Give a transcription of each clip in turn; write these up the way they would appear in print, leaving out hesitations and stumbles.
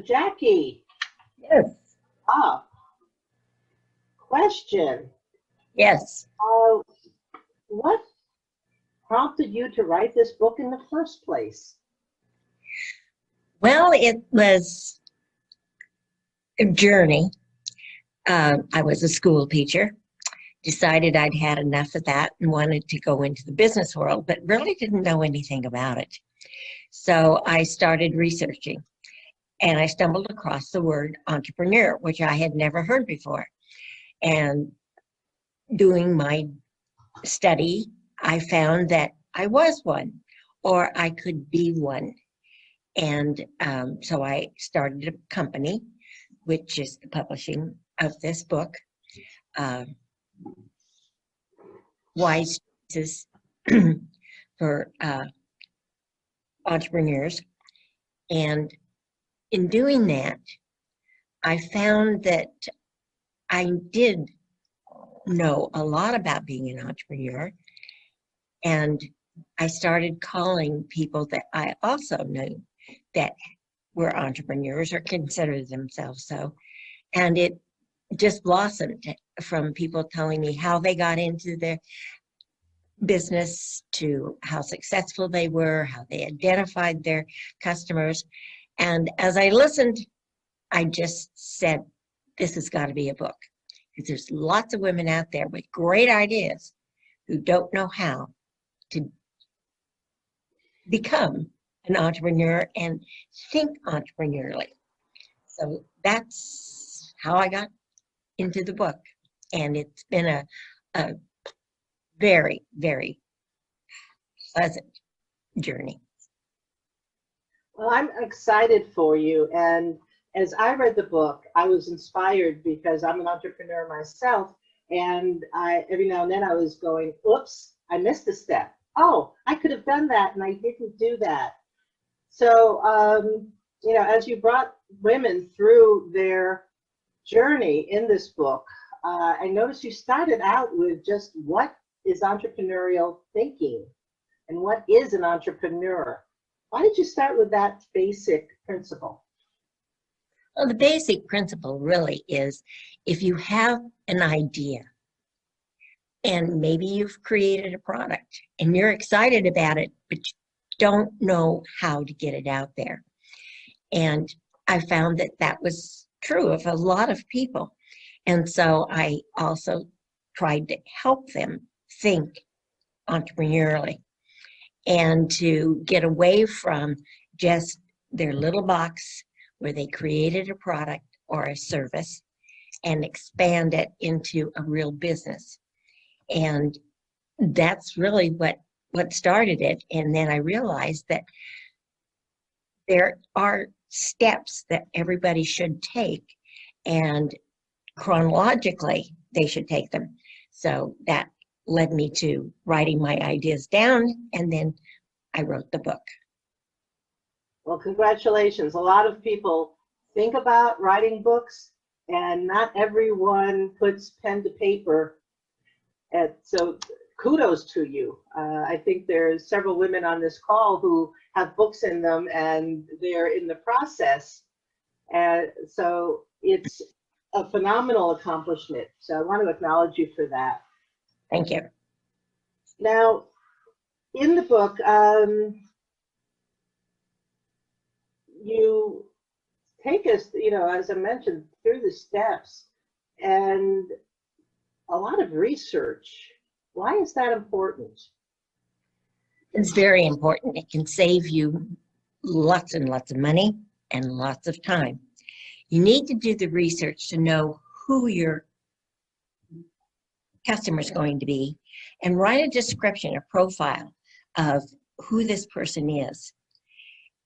Jackie. Yes. Question. Yes. What prompted you to write this book in the first place? Well, it was a journey. I was a school teacher, decided I'd had enough of that and wanted to go into the business world, but really didn't know anything about it. So I started researching, and I stumbled across the word entrepreneur, which I had never heard before. And doing my study, I found that I was one, or I could be one. And so I started a company, which is the publishing of this book, Wise Choices for Entrepreneurs. And in doing that, I found that I did know a lot about being an entrepreneur, and I started calling people that I also knew that were entrepreneurs or considered themselves so, and it just blossomed from people telling me how they got into their business to how successful they were, how they identified their customers. And as I listened, I just said, this has got to be a book, because there's lots of women out there with great ideas who don't know how to become an entrepreneur and think entrepreneurially. So that's how I got into the book. And it's been a very, very pleasant journey. Well, I'm excited for you. And as I read the book, I was inspired because I'm an entrepreneur myself. And every now and then I was going, oops, I missed a step. Oh, I could have done that and I didn't do that. So, as you brought women through their journey in this book, I noticed you started out with just what is entrepreneurial thinking and what is an entrepreneur. Why did you start with that basic principle? Well, the basic principle really is, if you have an idea and maybe you've created a product and you're excited about it, but you don't know how to get it out there. And I found that that was true of a lot of people. And so I also tried to help them think entrepreneurially and to get away from just their little box where they created a product or a service and expand it into a real business. And that's really what started it. And then I realized that there are steps that everybody should take, and chronologically they should take them. So that led me to writing my ideas down, and then I wrote the book. Well, congratulations. A lot of people think about writing books, and not everyone puts pen to paper. And so kudos to you. I think there's several women on this call who have books in them and they're in the process. And so it's a phenomenal accomplishment. So I want to acknowledge you for that. Thank you. Now, in the book, you take us, as I mentioned, through the steps and a lot of research. Why is that important? It's very important. It can save you lots and lots of money and lots of time. You need to do the research to know who your customer is going to be, and write a description, a profile of who this person is.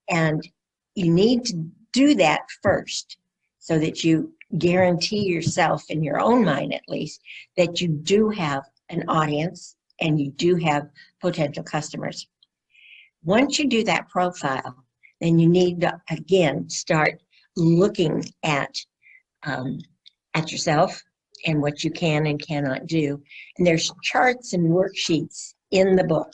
And you need to do that first so that you guarantee yourself, in your own mind at least, that you do have an audience and you do have potential customers. Once you do that profile, then you need to, again, start looking at yourself and what you can and cannot do. And there's charts and worksheets in the book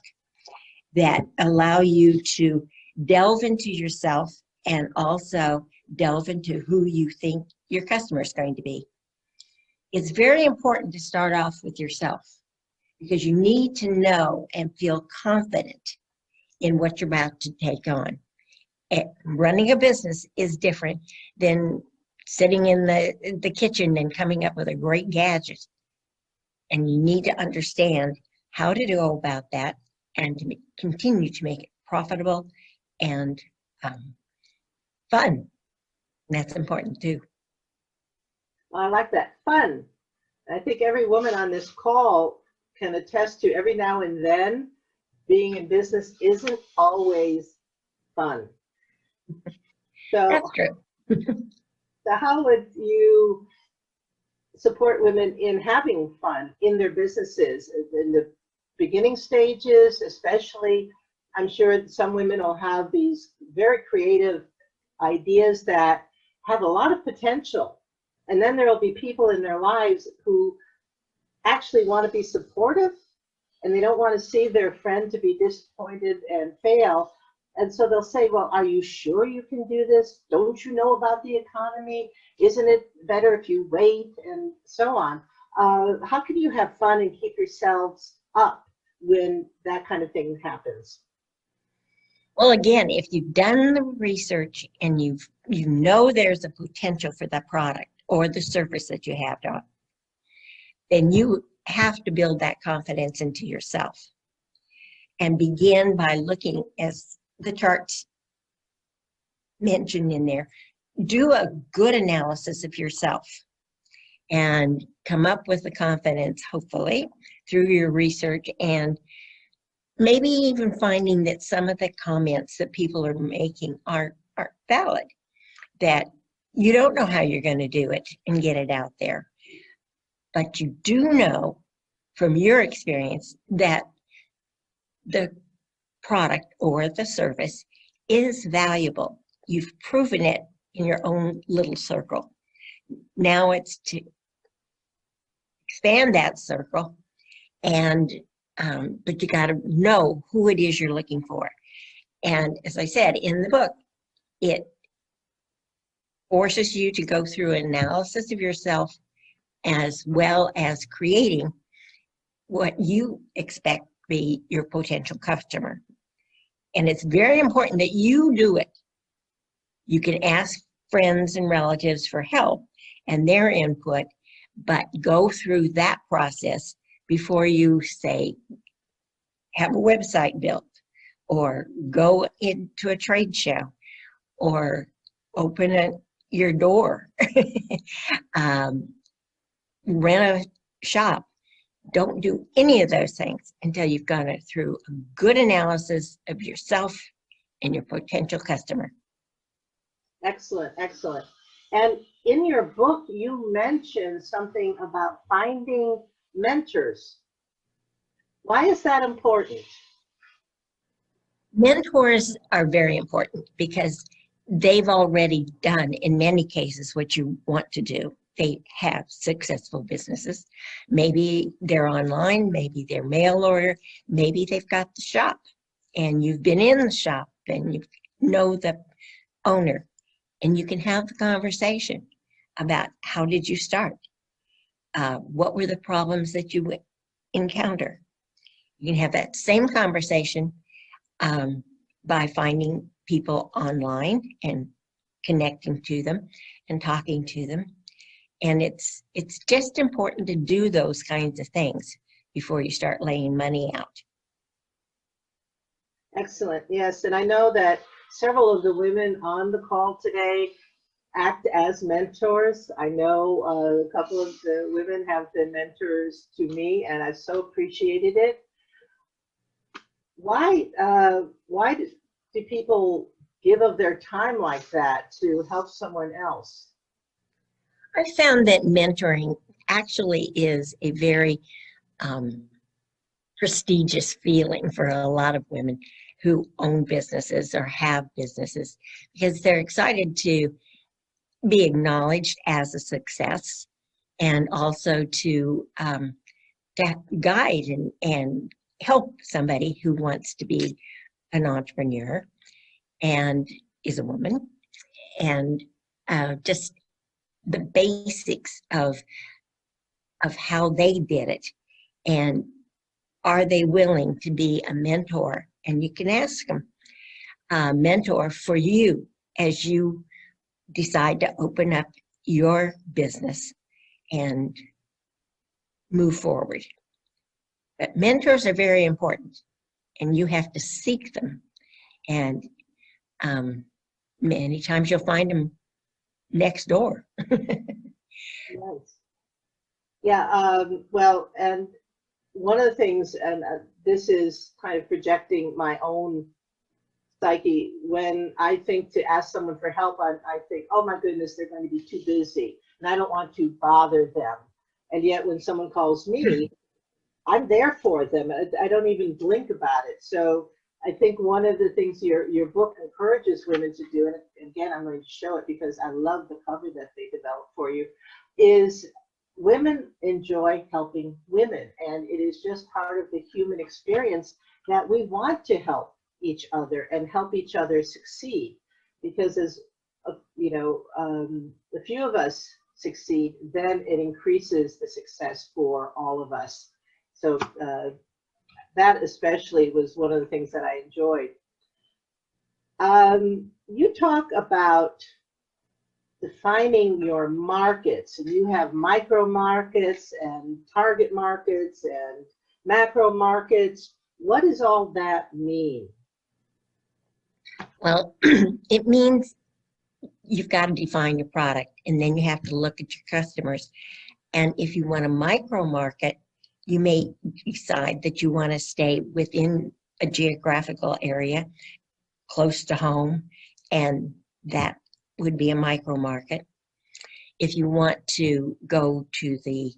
that allow you to delve into yourself and also delve into who you think your customer is going to be. It's very important to start off with yourself because you need to know and feel confident in what you're about to take on. Running a business is different than sitting in the kitchen and coming up with a great gadget. And you need to understand how to go about that and to continue to make it profitable and fun. That's important too. I like that. Fun. I think every woman on this call can attest to every now and then being in business isn't always fun. So, That's true. so how would you support women in having fun in their businesses in the beginning stages, especially? I'm sure some women will have these very creative ideas that have a lot of potential. And then there will be people in their lives who actually want to be supportive and they don't want to see their friend to be disappointed and fail. And so they'll say, well, are you sure you can do this? Don't you know about the economy? Isn't it better if you wait? And so on. How can you have fun and keep yourselves up when that kind of thing happens? Well, again, if you've done the research and you know there's a potential for the product or the service that you have done, then you have to build that confidence into yourself and begin by looking, as the charts mentioned in there, do a good analysis of yourself and come up with the confidence, hopefully, through your research, and maybe even finding that some of the comments that people are making aren't valid, that you don't know how you're going to do it and get it out there. But you do know from your experience that the product or the service is valuable. You've proven it in your own little circle. Now it's to expand that circle, and but you got to know who it is you're looking for. And as I said in the book, it forces you to go through an analysis of yourself as well as creating what you expect to be your potential customer. And it's very important that you do it. You can ask friends and relatives for help and their input, but go through that process before you say, have a website built, or go into a trade show, or open your door, rent a shop. Don't do any of those things until you've gone through a good analysis of yourself and your potential customer. Excellent, excellent. And in your book, you mentioned something about finding mentors. Why is that important? Mentors are very important because they've already done, in many cases, what you want to do. They have successful businesses. Maybe they're online, maybe they're mail order, maybe they've got the shop and you've been in the shop and you know the owner, and you can have the conversation about how did you start? What were the problems that you encounter? You can have that same conversation by finding people online and connecting to them and talking to them. And it's just important to do those kinds of things before you start laying money out. Excellent. Yes, and I know that several of the women on the call today act as mentors. I know a couple of the women have been mentors to me, and I've so appreciated it. Why do people give of their time like that to help someone else? I found that mentoring actually is a very prestigious feeling for a lot of women who own businesses or have businesses, because they're excited to be acknowledged as a success, and also to guide and help somebody who wants to be an entrepreneur and is a woman. And just the basics of how they did it, and are they willing to be a mentor? And you can ask them, mentor for you as you decide to open up your business and move forward. But mentors are very important, and you have to seek them. And many times you'll find them next door. Nice. Yeah, well, and one of the things, and this is kind of projecting my own psyche, when I think to ask someone for help, I think, oh my goodness, they're going to be too busy, and I don't want to bother them. And yet when someone calls me, I'm there for them. I don't even blink about it. So I think one of the things your book encourages women to do, and again, I'm going to show it because I love the cover that they developed for you, is women enjoy helping women. And it is just part of the human experience that we want to help each other and help each other succeed. Because as you know, the few of us succeed, then it increases the success for all of us. So that especially was one of the things that I enjoyed. You talk about defining your markets, and you have micro markets and target markets and macro markets. What does all that mean? Well, it means you've got to define your product, and then you have to look at your customers. And if you want a micro market, you may decide that you want to stay within a geographical area close to home, and that would be a micro market. If you want to go to the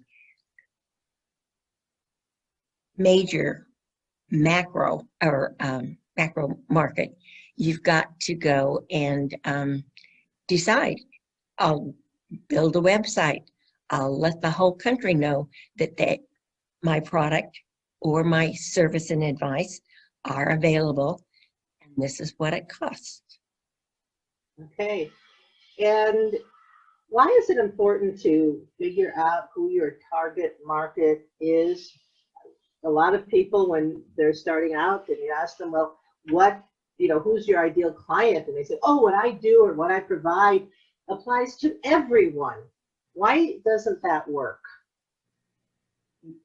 major macro or macro market, you've got to go and decide, I'll build a website. I'll let the whole country know that my product or my service and advice are available, and this is what it costs. Okay. And why is it important to figure out who your target market is? A lot of people, when they're starting out, and you ask them, well, who's your ideal client? And they say, oh, what I do or what I provide applies to everyone. Why doesn't that work?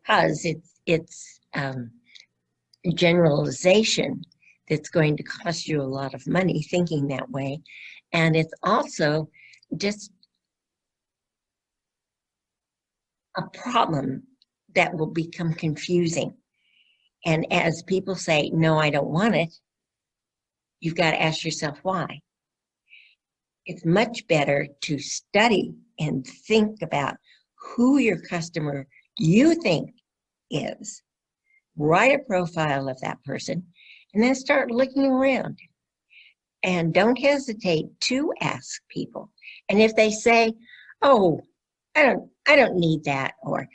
Because it's generalization that's going to cost you a lot of money thinking that way. And it's also just a problem that will become confusing. And as people say, no, I don't want it, you've got to ask yourself why. It's much better to study and think about who your customer you think is. Write a profile of that person, and then start looking around. And don't hesitate to ask people. And if they say, oh, I don't need that, or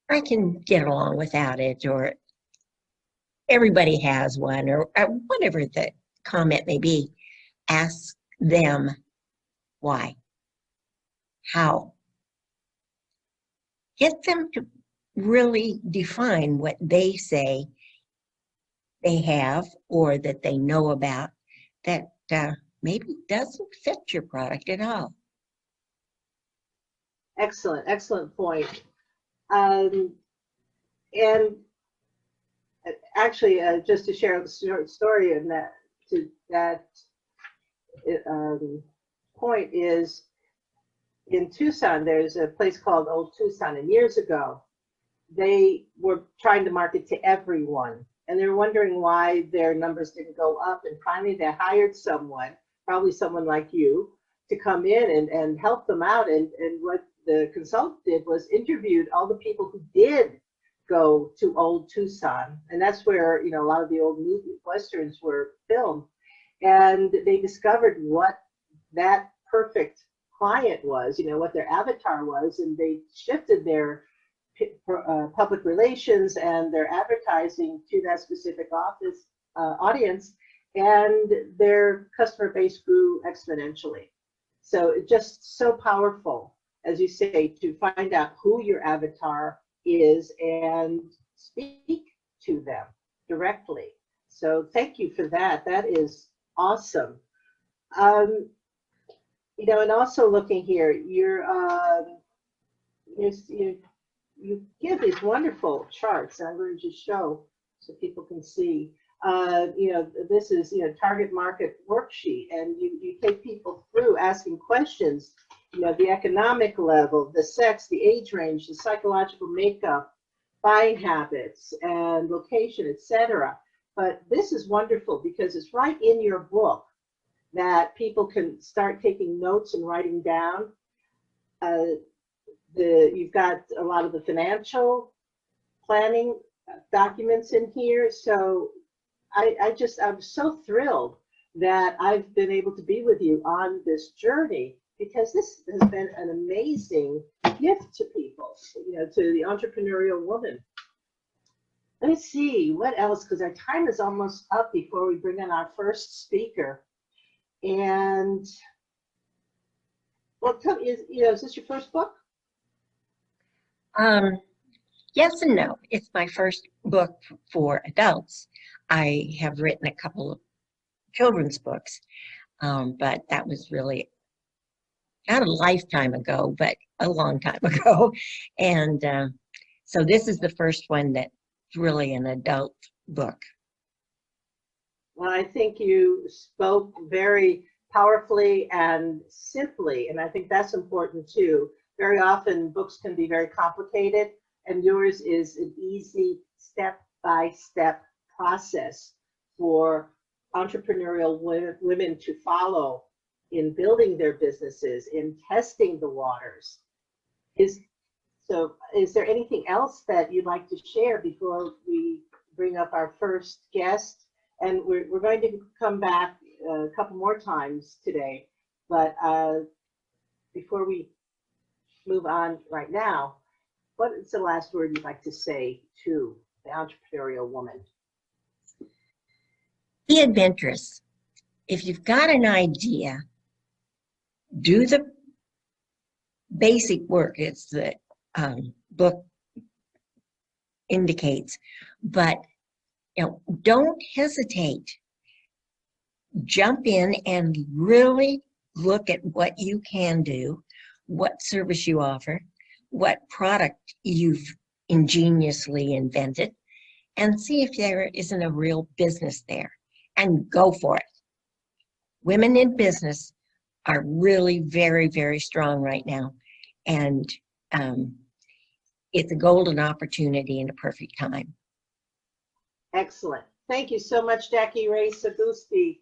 I can get along without it, or everybody has one, or whatever the comment may be, ask them why, how. Get them to really define what they say they have or that they know about that maybe doesn't fit your product at all. Excellent, excellent point. And actually, just to share a short story in that point is, in Tucson, there's a place called Old Tucson, and years ago, they were trying to market to everyone, and they were wondering why their numbers didn't go up, and finally they hired someone, probably someone like you, to come in and help them out. And what the consultant did was interviewed all the people who did go to Old Tucson, and that's where a lot of the old movie westerns were filmed, and they discovered what that perfect client was, what their avatar was, and they shifted their public relations and their advertising to that specific audience, and their customer base grew exponentially. So it's just so powerful, as you say, to find out who your avatar is and speak to them directly. So thank you for that. That is awesome. You know, and also looking here, you give these wonderful charts. I'm going to just show so people can see. You know, this is, you know, target market worksheet, and you take people through asking questions, you know, the economic level, the sex, the age range, the psychological makeup, buying habits, and location, etc. But this is wonderful because it's right in your book that people can start taking notes and writing down. You've got a lot of the financial planning documents in here. So I'm so thrilled that I've been able to be with you on this journey, because this has been an amazing gift to people, you know, to the entrepreneurial woman. Let me see what else, because our time is almost up before we bring in our first speaker. And well, tell me, is this your first book? Yes and no. It's my first book for adults. I have written a couple of children's books, but that was really not a lifetime ago, but a long time ago. And so this is the first one that's really an adult book. Well, I think you spoke very powerfully and simply, and I think that's important too. Very often books can be very complicated, and yours is an easy step-by-step process for entrepreneurial women to follow in building their businesses, in testing the waters. Is there anything else that you'd like to share before we bring up our first guest? And we're going to come back a couple more times today, but before we move on right now, what is the last word you'd like to say to the entrepreneurial woman? Be adventurous. If you've got an idea, do the basic work, as the book indicates, but you know, don't hesitate. Jump in and really look at what you can do, what service you offer, what product you've ingeniously invented, and see if there isn't a real business there, and go for it. Women in business are really very, very strong right now, and it's a golden opportunity and a perfect time. Excellent. Thank you so much, Jackirae Sagouspe.